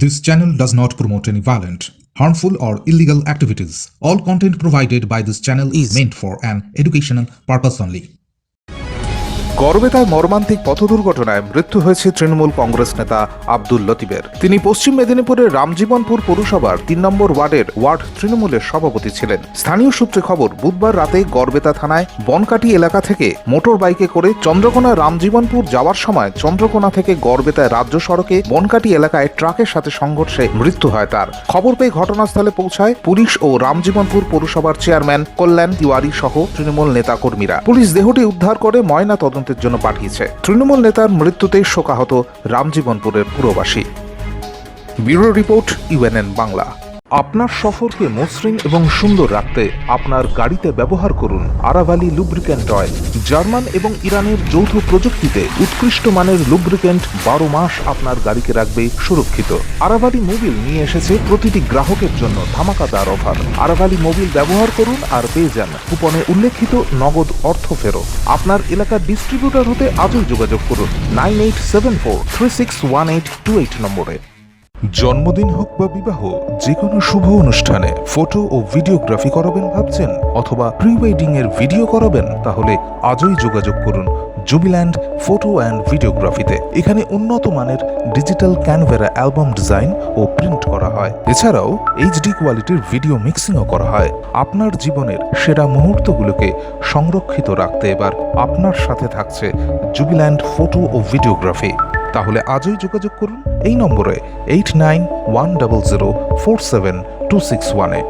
This channel does not promote any violent, harmful, or illegal activities. All content provided by this channel is meant for an educational purpose only. গড়বেতায় মর্মান্তিক পথ দুর্ঘটনায় মৃত্যু হয়েছে তৃণমূল কংগ্রেস নেতা আব্দুল লতিফের। তিনি পশ্চিম মেদিনীপুরের রামজীবনপুর পৌরসভার ৩ নম্বর ওয়ার্ডের ওয়ার্ড তৃণমূলের সভাপতি ছিলেন। স্থানীয় সূত্রে খবর, বুধবার রাতে গড়বেতা থানায় বনকাটি এলাকা থেকে মোটর বাইকে করে চন্দ্রকোনা রামজীবনপুর যাওয়ার সময় চন্দ্রকোনা থেকে গড়বেতায় রাজ্য সড়কে বনকাটি এলাকায় ট্রাকের সাথে সংঘর্ষে মৃত্যু হয় তার। খবর পেয়ে ঘটনাস্থলে পৌঁছায় পুলিশ ও রামজীবনপুর পৌরসভার চেয়ারম্যান কল্যাণ তিওয়ারি সহ তৃণমূল নেতাকর্মীরা। পুলিশ দেহটি উদ্ধার করে ময়না তদন্তের জন্য পাঠিয়েছে। তৃণমূল নেতার মৃত্যুতে শোকাহত রামজীবনপুরের পুরবাসী। Bureau report, UNN Bangla. আপনার সফরকে মসৃণ এবং সুন্দর রাখতে আপনার গাড়িতে ব্যবহার করুন আরাভালি লুব্রিক্যান্ট অয়েল। জার্মান এবং ইরানের যৌথ প্রযুক্তিতে উৎকৃষ্ট মানের লুব্রিক্যান্ট 12 মাস আপনার গাড়িকে রাখবে সুরক্ষিত। আরাভালি মোবিল নিয়ে এসেছে প্রতিটি গ্রাহকের জন্য ধামাকাদার অফার। আরাভালি মোবিল ব্যবহার করুন আর পেয়ে যান কুপনে উল্লেখিত নগদ অর্থ ফেরত। আপনার এলাকার ডিস্ট্রিবিউটর হতে আজই যোগাযোগ করুন 9874361828 নম্বরে। জন্মদিন হোক বা বিবাহ, যে কোনো শুভ অনুষ্ঠানে ফটো ও ভিডিওগ্রাফি করাবেন ভাবছেন, অথবা প্রি ওয়েডিং এর ভিডিও করাবেন, তাহলে আজই যোগাযোগ করুন জুবিল্যান্ড ফটো অ্যান্ড ভিডিওগ্রাফিতে। এখানে উন্নত মানের ডিজিটাল ক্যানভেরা অ্যালবাম ডিজাইন ও প্রিন্ট করা হয়। এছাড়াও এইচডি কোয়ালিটির ভিডিও মিক্সিংও করা হয়। আপনার জীবনের সেরা মুহূর্তগুলোকে সংরক্ষিত রাখতে এবার আপনার সাথে থাকছে জুবিল্যান্ড ফটো ও ভিডিওগ্রাফি। তাহলে আজই যোগাযোগ করুন এই নম্বরে 8910047261-এ।